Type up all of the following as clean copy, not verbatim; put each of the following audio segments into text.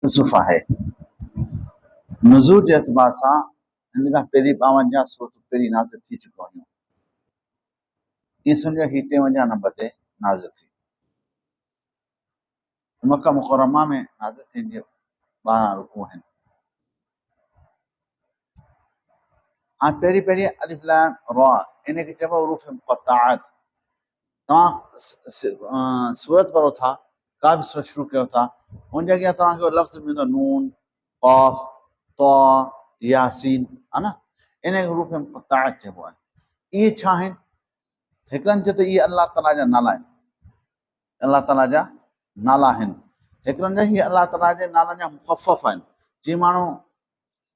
यूसुफ आहे। नुज़ूल जे एतबार सां हिन खां पहिरीं 52 सूरतूं पहिरीं नाज़िल थी चुकियूं हुयूं। ईअं सम्झो ही 53 नंबर ते नाज़िल थी। मक्का मुकरमा में नाज़िल थींदियूं 12 रुकूं आहिनि। हाणे पहिरीं पहिरीं अलिफ लाम रा इनखे चइबो हुरूफ मुक़त्ताआत। तव्हां सूरत पढ़ो था, का बि सूरत शुरू कयो था, हुन जे अॻियां तव्हांखे लफ़्ज़ मिलंदो नून, क़ाफ, तौ, यासीन, हा न, इनखे हुरूफ मुक़त्ताआत चइबो आहे। इहे छा आहिनि? हिकिड़नि चयो त इहे अलाह ताला जा नाला आहिनि, अलाह ताला जा नाला आहिनि। हिकिड़नि जा इहे अलाह ताला जे नालनि जा मुख़फ़फ़ आहिनि। जीअं माण्हू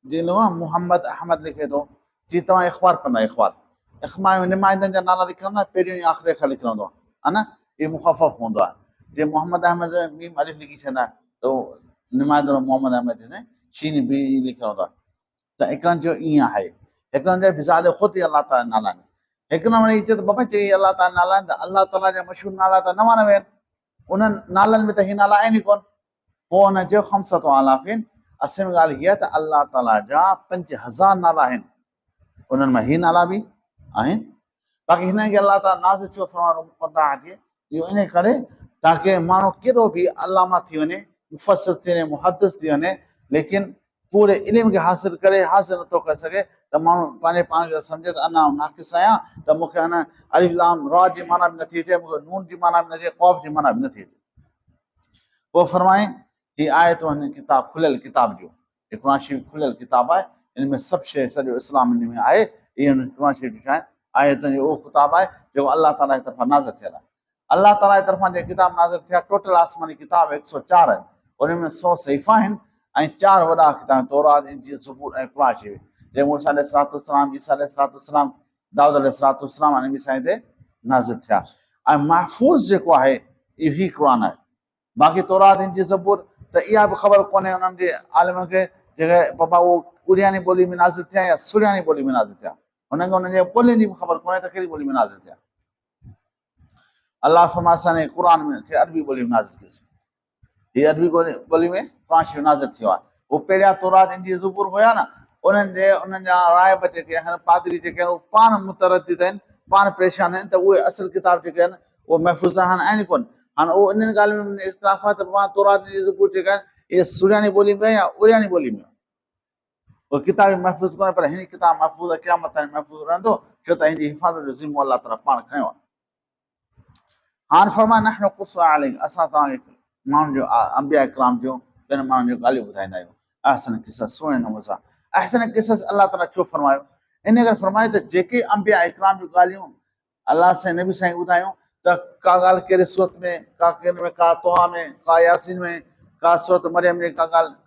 जीअं मुहम्मद अहमद लिखे थो, जीअं तव्हां इख़बार कंदा, इख़बार में निमाइंदनि जा नाला लिखंदा, पहिरियों ई आख़िरी अख़र लिखंदो आहे, हा न, इहो मुख़फ़फ़ हूंदो आहे। जीअं मोहम्मद अहमद मीम अलिफ लिखी छॾंदा त उहो निमाइंदो मोहम्मद अहमद हिन शीन बि लिखियो हूंदो आहे। त हिकिड़नि जो ईअं आहे, हिकिड़नि जा बिज़ाल ख़ुदि ई अलाह ताला नाला आहिनि। हिकिड़ो वरी चयो त बाबा चई अलाह ताला नाला आहिनि त अलाह ताला जा मशहूरु नाला त 99 आहिनि, उन्हनि नालनि में त हीअ नाला आहिनि ई कोन। पोइ हुन चयो ख़म्सतु आलाफ़िन, असल में ॻाल्हि हीअ आहे त अलाह ताला जा 5000 नाला आहिनि, उन्हनि मां हीअ नाला बि आहिनि। बाक़ी हिनखे अलाह ताला नाज़िल छो फरमायो, इहो इन करे ताकी माण्हू केॾो बि अलामा थी वञे, मुफ़स्सिर थी वञे, मुहद्दिस थी वञे, लेकिन पूरे इल्म खे हासिल करे हासिल नथो करे सघे त माण्हू पंहिंजे पाण खे सम्झे त अञा नाक़िस आहियां, त मूंखे अञा अलिफ लाम रा जी माना बि नथी अचे, मूंखे नून जी माना बि नथी अचे, क़ौफ़ जी माना बि नथी अचे। पोइ फरमाए ही आयत हिन किताब खुलियल किताब जो, क़ुरान शरीफ़ खुलियल किताब आहे, हिन में सभु शइ सॼो इस्लाम हिन में आहे। इहे क़ुरान शरीफ़ छा आहिनि? आयतुनि जो उहो किताब आहे जेको अलाह ताला जी तरफ़ां नाज़िल थियल आहे। अलाह ताला जी तरफ़ां जेके किताब नाज़िल थिया टोटल आसमानी किताब 104 आहिनि, उन में 100 सहीफ़ा आहिनि ऐं 4 वॾा किताब तौरात, इंजील, ज़बूर ऐं क़ुरान शरीफ़, जंहिं मूसा अलैहिस्सलाम, ईसा अलैहिस्सलाम, दाऊद अलैहिस्सलाम नबी साईं ते नाज़िल थिया। ऐं महफ़ूज़ जेको आहे इहो ई क़ुरान आहे। बाक़ी तौरात, इंजील, ज़बूर त इहा बि ख़बर कोन्हे उन्हनि जे आलिमनि खे जेके बाबा उहो कुरियानी ॿोली में नाज़िल थिया या सुरियानी ॿोली में नाज़िल थिया, हुनखे हुननि जे ॿोलियुनि जी बि ख़बर कोन्हे त कहिड़ी ॿोली में नाज़िल थिया। अलाह फरमाए असां क़ुरान में खे अरबी ॿोली में नाज़िल कयोसीं, हीअ अरबी ॿोली में क़ुरान शरीफ़ नाज़िल थियो आहे। उहो पहिरियां तौरात, इंजील, ज़बूर हुया न, उन्हनि जा राहिब जेके आहिनि, पादरी जेके आहिनि, उहे पाण मुतरद्दिद आहिनि, पाण परेशान आहिनि त उहे असुल किताब जेके आहिनि उहे महफ़ूज़ हाणे आहिनि कोन। हाणे उहो इन्हनि ॻाल्हियुनि में इख़्तिलाफ़ आहे त मां तौरात, इंजील, ज़बूर जेका आहिनि इहे सुरियानी ॿोली में या उरियानी ॿोली में, उहो किताब महफ़ूज़ कोन्हे, पर हिन किताब महफ़ूज़ आहे, क़यामत ताईं महफ़ूज़ रहंदो, छो त हिनजी हिफ़ाज़त जो ज़िम्मो अलाह ताला पाण खयो आहे। हाणे फरमाए नहनु क़ुस्सु अलैक, असां तव्हांखे माण्हुनि जो अंबिया इकराम जो ॿियनि माण्हुनि जो ॻाल्हियूं ॿुधाईंदा आहियूं। अहसन क़िसस, सुहिणे नमूने सां। अहसन क़िसस अलाह ताला छो फरमायो? इन करे फरमायो त जेके अंबिया इकराम जूं ॻाल्हियूं अलाह साईं नबी साईं ॿुधायूं त का ॻाल्हि कहिड़े सूरत में, का कहिड़े में, का तोहा में, का यासीन में, का सूरत मरियम में, का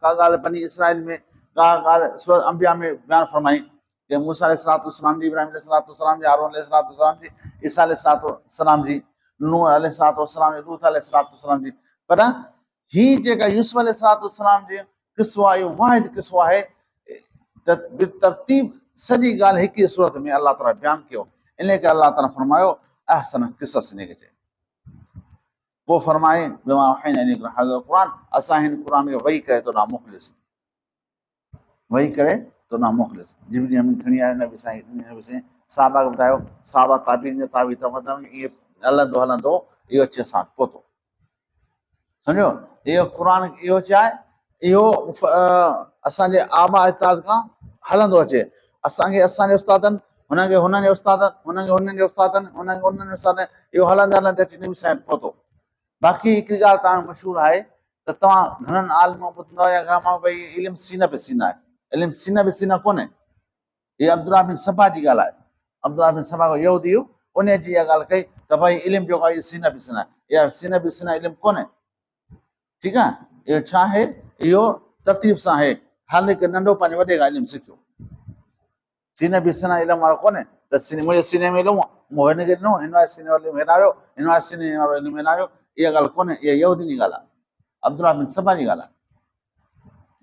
ॻाल्हि बनी इसराइल में, का ॻाल्हि सूरत अंबिया में बयानु फरमाई कि मूसा अलैहिस्सलाम जी, इब्राहिम अलैहिस्सलाम जी, हारून अलैहिस्सलाम जी, ईसा अलैहिस्सलाम जी, नूह अलैहिस्सलाम जी, लूत अलैहिस्सलाम जी। पर ही जेका यूसुफ अलैहिस्सलाम जी क़िसो आहे, इहो वाहिद क़िसो आहे त तरतीब सॼी ॻाल्हि हिक ई सूरत में अलाह ताला बयानु कयो। इन करे अलाह ताला फरमायो अहसन क़िसस हिनखे चए। पोइ फरमाए क़ुरान, असां हिन क़ुरान खे वेही करे तो ॾांहुं मोकिलियोसीं, वेही करे तो ॾांहुं मोकिलियोसीं। जिबरील अमीन खणी आयो नबी साईं, साहबा खे ॿुधायो, साहबा ताबीन जा ताबी इहे हलंदो हलंदो इहो अचे असां पहुतो। सम्झो, इहो क़ुरान इहो छा आहे? इहो असांजे आबा अजदाद खां हलंदो अचे। असांखे असांजे उस्तादनि, हुनखे हुननि जे उस्तादनि, हुनखे हुननि जे उस्तादनि, हुनखे हुननि जे उस्तादनि, इहो हलंदे हलंदे अची नबी साईं पहुतो। बाक़ी हिकिड़ी ॻाल्हि तव्हांखे मशहूरु आहे त तव्हां घणनि आलिम ॿुधंदो या घणा माण्हू भई इल्मु सीना बि सीना आहे, इल्मु सीना बि सीना कोन्हे। हीअ अब्दुल्लाह बिन सबा जी ॻाल्हि आहे। अब्दुल्लाह बिन सबा को यहूदी हुयो, उन जी इहा ॻाल्हि कई त भई इल्मु जेको आहे इहो सीना बि सीना आहे, इहा सीना बि सीना इल्मु कोन्हे। ठीकु आहे, इहो छा आहे? इहो तरतीब सां आहे, हर हिकु नंढो पंहिंजे वॾे खां इल्मु सिखियो। सीने बि सीना इल्मु वारो कोन्हे त मुंहिंजे सीने में इल्मु मूं हिनखे ॾिनो, हिन वारे सीने वारो इल्मु हेॾायो, हिन वारे सीने वारो इल्मु हेॾायो, इहा ॻाल्हि कोन्हे। इहा यहूदी जी ॻाल्हि आहे, अब्दुल्लाह बिन सबा जी ॻाल्हि आहे,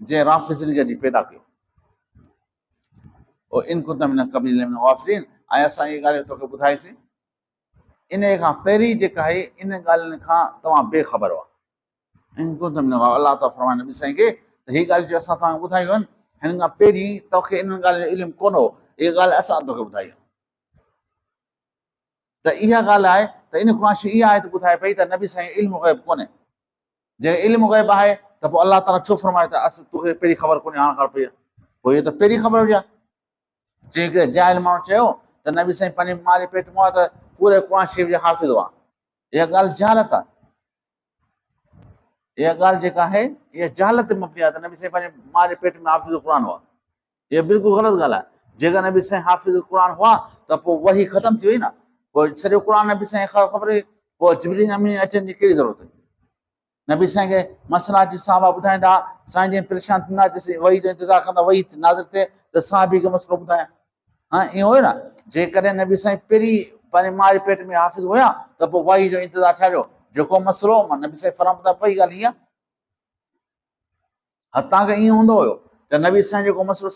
जंहिं राफ़िज़िन खे पैदा कयो। इन कुंत मिन क़बील मिन गाफ़िलीन, ऐं असां इहे ॻाल्हियूं तोखे ॿुधाईसीं इन खां पहिरीं जेका आहे इन ॻाल्हियुनि खां तव्हां बेख़बर हुआ। अलाह ताला फरमाए नबी साईं खे त हीअ ॻाल्हि जो असां तव्हांखे ॿुधायूं आहिनि, हिन खां पहिरीं तोखे इन्हनि ॻाल्हियुनि जो इल्मु कोन हो, इहा ॻाल्हि असां तोखे ॿुधाई आहे। त इहा ॻाल्हि आहे त इन क़ुर शरीफ़ इहा आयत ॿुधाए पई त नबी साईं इल्मु ग़ैब कोन्हे। जंहिं इल्मु ग़ैब आहे त पोइ अलाह ताला छो फरमाए त असां तोखे पहिरीं ख़बर कोन्हे हाणे ख़बर पई आहे, पोइ इहो त पहिरीं ख़बर हुजे। जंहिं जाहिल माण्हू चयो त नबी साईं पंहिंजे माउ जे पेट मां त पूरे क़ुर शरीफ़ जो हाफ़िज़ हुआ, इहा ॻाल्हि जहालत आहे। इहा ॻाल्हि जेका आहे इहा जहालत ते मबनी आहे त नबी साईं पंहिंजे माउ जे पेट में हाफ़िज़ क़ुर हुआ, इहा बिल्कुलु ग़लति ॻाल्हि आहे। जेकर नबी साईं हाफ़िज़ क़ुर हुआ त पोइ वही ख़तमु थी वई न, पोइ सॼो क़ुर नबी साईं खे ख़बर हुई, पोइ जिबरील अमीन अचण जी कहिड़ी ज़रूरत हुई। नबी साईं खे मसला जी साहबा ॿुधाईंदा, साईं जन परेशान थींदा, जेसीं वही जो इंतज़ारु कंदा वही नाज़िल थिए त साहबी खे मसइलो ॿुधायां। हा ईअं हुयो न, जेकॾहिं नबी साईं पहिरीं पंहिंजे माउ जे पेट में हाफ़िज़ हुया त पोइ वही जो इंतज़ारु छाजो, जेको मसइलो मां नबी साईं फरमाईंदा पई ॻाल्हि हीअ। हा तव्हांखे ईअं हूंदो हुयो त नबी साईं जेको मसइलो